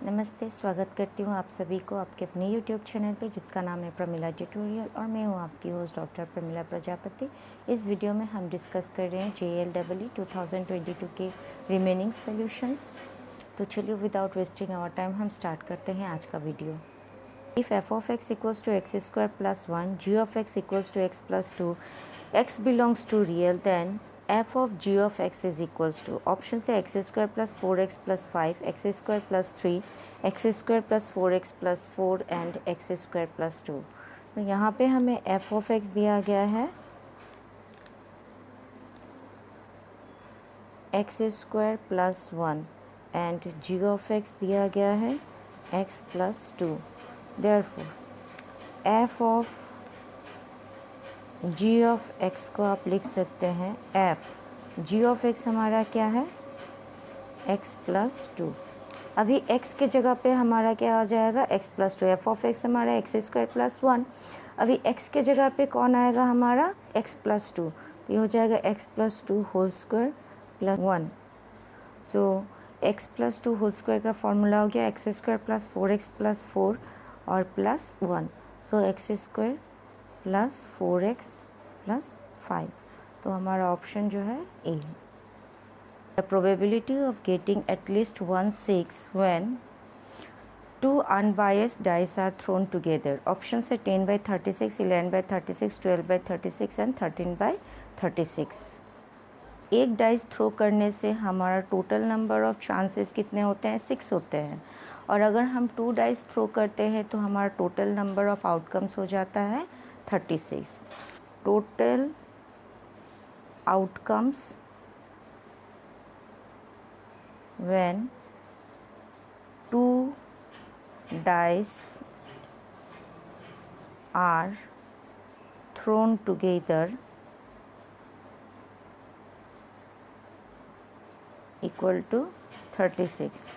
नमस्ते, स्वागत करती हूँ आप सभी को आपके अपने YouTube चैनल पे जिसका नाम है प्रमिला ट्यूटोरियल और मैं हूँ आपकी होस्ट डॉक्टर प्रमिला प्रजापति। इस वीडियो में हम डिस्कस कर रहे हैं JEE 2022 के रिमेनिंग सॉल्यूशंस। तो चलिए विदाउट वेस्टिंग आवर टाइम हम स्टार्ट करते हैं आज का video. If f of x equals to x square plus 1, g of x equals to x plus 2, x belongs to real, then f of g of x is equals to option से x square plus 4x plus 5, x square plus 3, x square plus 4x plus 4 and x square plus 2। तो यहाँ पे हमें f of x दिया गया है x square plus 1 and g of x दिया गया है x plus 2। Therefore f of g of x को आप लिख सकते हैं f g of x हमारा क्या है x plus 2। अभी x के जगह पे हमारा क्या आ जाएगा x plus 2। f of x हमारा x square plus 1। अभी x के जगह पे कौन आएगा हमारा x plus 2। तो ये हो जाएगा x plus 2 whole square plus 1। So x plus 2 whole square का फॉर्मूला हो गया x square plus 4x plus 4 और plus 1। So x square plus 4x plus 5। तो हमारा ऑप्शन जो है ए है। The probability of getting at least 1/6 when two unbiased dice are thrown together. Option से 10/36, 11/36, 12/36 एंड 13/36। एक डाइस थ्रो करने से हमारा टोटल नंबर ऑफ चांसेस कितने होते हैं 6 होते हैं और अगर हम 2 डाइस थ्रो करते हैं तो हमारा टोटल नंबर ऑफ आउटकम्स हो जाता है 36। Total outcomes when 2 dice are thrown together equal to 36।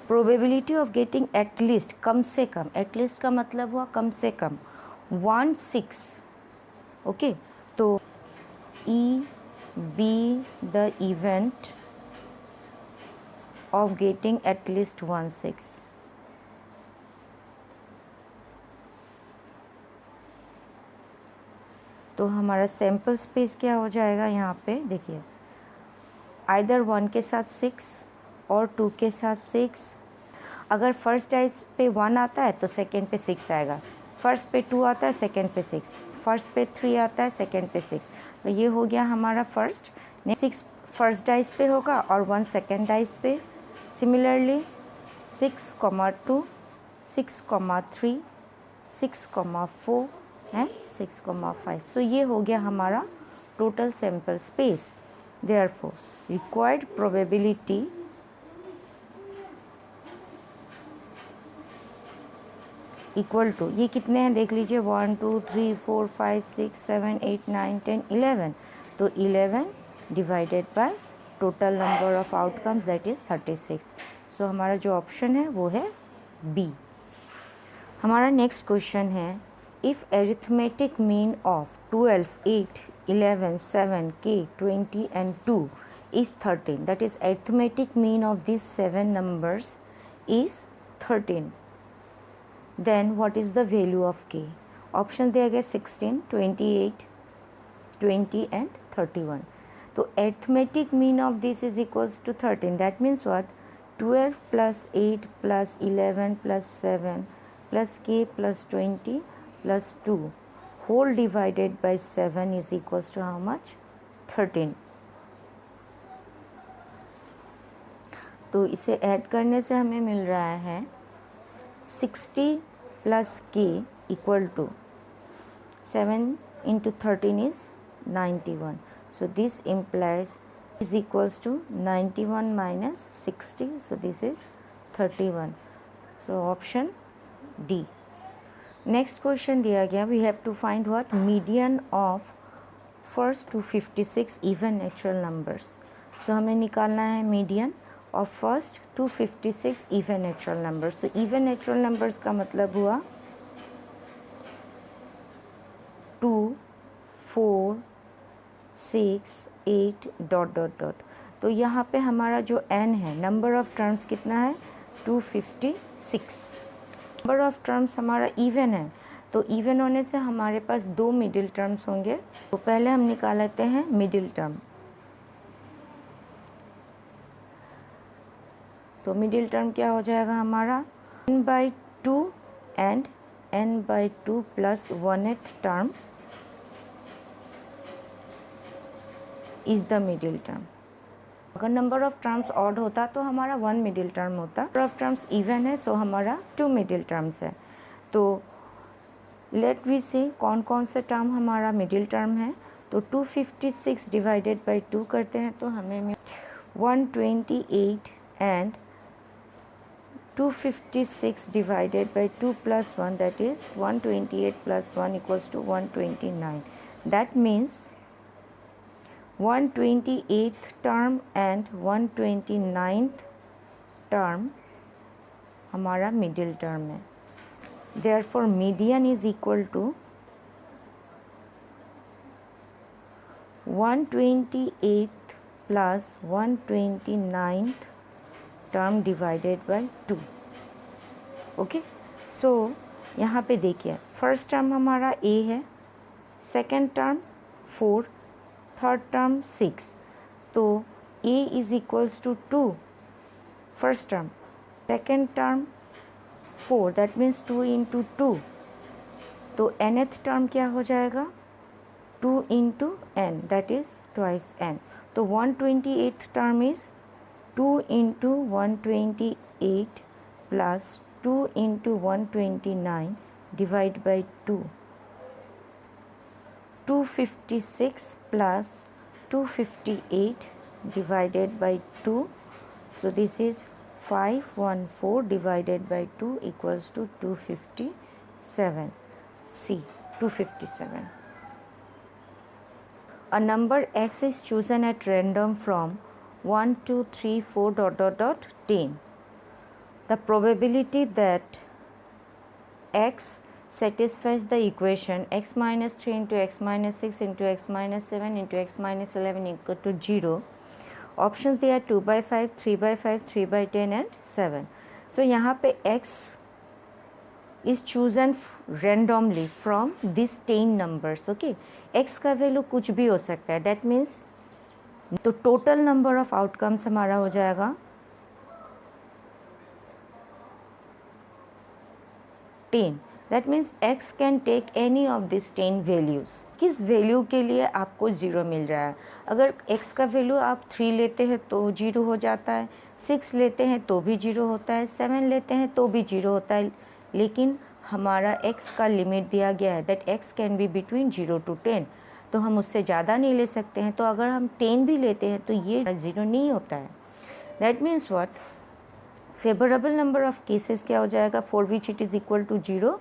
Probability of getting at least कम से कम, एटलीस्ट का मतलब हुआ कम से कम 1/6। ओके, तो E be the event of getting at least 1/6। तो हमारा सैम्पल स्पेस क्या हो जाएगा यहाँ पे देखिए, आइदर 1 के साथ 6 और 2 के साथ 6। अगर फर्स्ट डाइस पे 1 आता है तो सेकेंड पे 6 आएगा, फर्स्ट पे 2 आता है सेकेंड पे 6, फर्स्ट पे 3 आता है सेकेंड पे 6। तो ये हो गया हमारा फर्स्ट। 6 फर्स्ट डाइस पे होगा और 1 सेकेंड डाइस पे। Similarly 6,2, 6,3, 6,4 and 6,5। सो ये हो गया हमारा total sample space. Therefore, required probability equal to, ये कितने हैं देख लीजिए, 1 2 3 4 5 6 7 8 9 10 11। तो 11 divided by total number of outcomes that is 36। सो हमारा जो ऑप्शन है वो है बी। हमारा नेक्स्ट क्वेश्चन है, if arithmetic mean of 12, 8, 11, 7, k, 20 and 2 is 13, that is arithmetic mean of these 7 numbers is 13, then what is the value of k? Option दिया गया 16, 28, 20 and 31। तो arithmetic mean of this is equals to 13, that means what? 12 plus 8 plus 11 plus 7 plus k plus 20 plus 2 whole divided by 7 is equals to how much? 13। तो इसे add करने से हमें मिल रहा है 60 plus k equal to 7 into 13 is 91। So this implies is equals to 91 minus 60, so this is 31। So option D। Next question दिया गया, we have to find what median of first two 56 even natural numbers. So हमें निकालना है median of first two 56 even natural numbers. तो even natural numbers का मतलब हुआ 2 4 6 8 ... तो यहाँ पे हमारा जो n है, नंबर ऑफ टर्म्स कितना है 256। नंबर ऑफ टर्म्स हमारा इवन है, तो इवन होने से हमारे पास 2 मिडिल टर्म्स होंगे। तो पहले हम निकाल लेते हैं मिडिल टर्म। तो मिडिल टर्म क्या हो जाएगा हमारा, n/2 and n/2 plus 1th term is the middle term. अगर नंबर ऑफ टर्म्स ऑड होता तो हमारा 1 मिडिल टर्म होता। नंबर ऑफ टर्म्स इवन है सो हमारा 2 मिडिल टर्म्स है। तो लेट वी सी कौन कौन से टर्म हमारा मिडिल टर्म है। तो 256 डिवाइडेड बाई 2 करते हैं तो हमें 128 and 256 divided by 2 plus 1, that is 128 plus 1 equals to 129. That means 128th term and 129th term हमारा middle term है। Therefore median is equal to 128th plus 129th term divided by 2। Okay, so यहाँ पे देखिए first term हमारा a है, second term 4, third term 6। तो a is equals to 2 first term, second term 4, that means 2 into 2। तो nth term क्या हो जाएगा, 2 into n, that is twice n। तो 128th term is 2 into 128 plus 2 into 129 divide by 2. 256 plus 258 divided by 2. So this is 514 divided by 2 equals to 257. C, 257. A number x is chosen at random from 1, 2, 3, 4 ... 10. The probability that x satisfies the equation x minus 3 into x minus 6 into x minus 7 into x minus 11 equal to 0. Options they are 2/5, 3/5, 3/10 and 7. So यहाँ पे x is chosen randomly from these 10 numbers. Okay, x का value कुछ भी हो सकता है, that means तो total number of outcomes हमारा हो जाएगा 10। That means x can take any of this 10 values. किस वैल्यू के लिए आपको 0 मिल रहा है। अगर x का वैल्यू आप 3 लेते हैं तो 0 हो जाता है, 6 लेते हैं तो भी 0 होता है, 7 लेते हैं तो भी 0 होता है। लेकिन हमारा x का लिमिट दिया गया है that x can be between 0 to 10, तो हम उससे ज़्यादा नहीं ले सकते हैं। तो अगर हम 10 भी लेते हैं तो ये 0 नहीं होता है। That means what, favourable number of cases क्या हो जाएगा, for which it is equal to 0,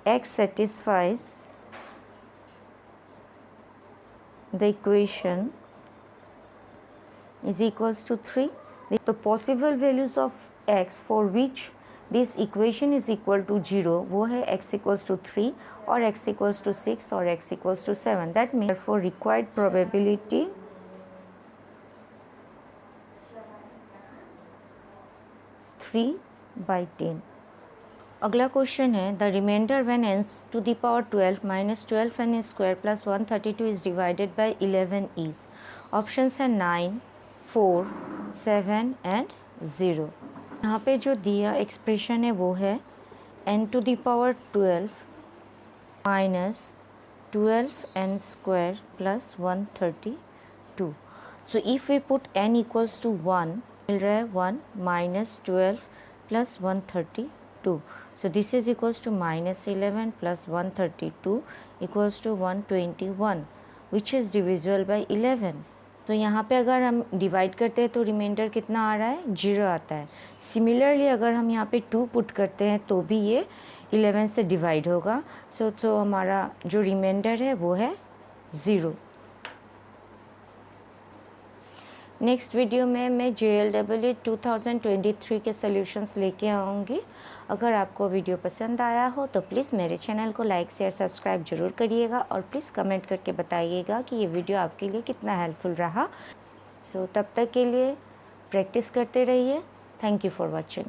x satisfies the equation is equals to 3. The possible values of x for which this equation is equal to 0 वो है x equals to 3 और x equals to 6 और x equals to 7। That means for required probability 3/10। अगला question है the remainder when n to the power 12 minus 12n square plus 132 is divided by 11 is. Options है 9, 4, 7 and 0। यहाँ पे जो दिया expression है वो है n to the power 12 minus 12n square plus 132। So if we put n equals to 1 मिल रहा है 1 minus 12 plus 132। So this is equals to minus 11 plus 132 equals to 121 which is divisible by 11। तो यहाँ पे अगर हम डिवाइड करते हैं तो रिमाइंडर कितना आ रहा है, 0 आता है। सिमिलरली अगर हम यहाँ पे 2 पुट करते हैं तो भी ये 11 से डिवाइड होगा। सो हमारा जो रिमाइंडर है वो है 0। नेक्स्ट वीडियो में मैं JLEE 2023 के सॉल्यूशंस लेके आऊँगी। अगर आपको वीडियो पसंद आया हो तो प्लीज़ मेरे चैनल को लाइक शेयर सब्सक्राइब ज़रूर करिएगा और प्लीज़ कमेंट करके बताइएगा कि ये वीडियो आपके लिए कितना हेल्पफुल रहा। सो तब तक के लिए प्रैक्टिस करते रहिए। Thank you for watching.